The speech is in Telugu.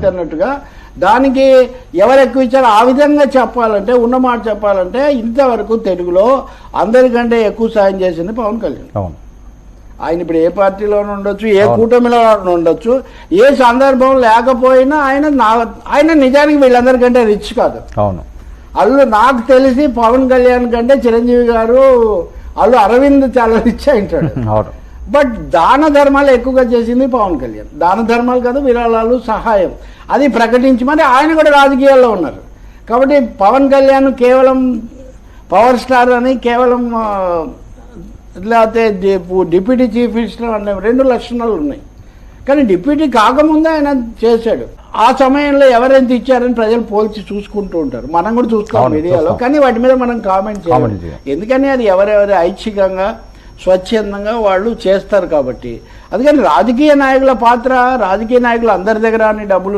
అన్నట్టుగా దానికి ఎవరు ఎక్కువ ఇచ్చారో ఆ విధంగా చెప్పాలంటే ఉన్నమాట చెప్పాలంటే ఇంతవరకు తెలుగులో అందరికంటే ఎక్కువ సాయం చేసింది పవన్ కళ్యాణ్. అవును, ఆయన ఇప్పుడు ఏ పార్టీలోనూ ఉండొచ్చు, ఏ కూటమిలో ఉండొచ్చు, ఏ సందర్భం లేకపోయినా ఆయన నిజానికి వీళ్ళందరికంటే రిచ్ కాదు. అవును, వాళ్ళు నాకు తెలిసి పవన్ కళ్యాణ్ కంటే చిరంజీవి గారు వాళ్ళు అరవింద్ చాలా రిచ్ అయింటాడు. అవును, బట్ దాన ధర్మాలు ఎక్కువగా చేసింది పవన్ కళ్యాణ్. దాన ధర్మాలు కాదు, విరాళాలు, సహాయం అది ప్రకటించి మరి ఆయన కూడా రాజకీయాల్లో ఉన్నారు. కాబట్టి పవన్ కళ్యాణ్ కేవలం పవర్ స్టార్ అని కేవలం లేకపోతే డిప్యూటీ చీఫ్ మినిస్టర్ అనే రెండు లక్షణాలు ఉన్నాయి. కానీ డిప్యూటీ కాకముందే ఆయన చేశాడు. ఆ సమయంలో ఎవరెంత ఇచ్చారని ప్రజలు పోల్చి చూసుకుంటూ ఉంటారు, మనం కూడా చూస్తాం మీడియాలో. కానీ వాటి మీద మనం కామెంట్ చేయాలి, ఎందుకని అది ఎవరెవరి ఐచ్ఛికంగా స్వచ్ఛందంగా వాళ్ళు చేస్తారు కాబట్టి. అందుకని రాజకీయ నాయకుల పాత్ర, రాజకీయ నాయకులు అందరి దగ్గర డబ్బులు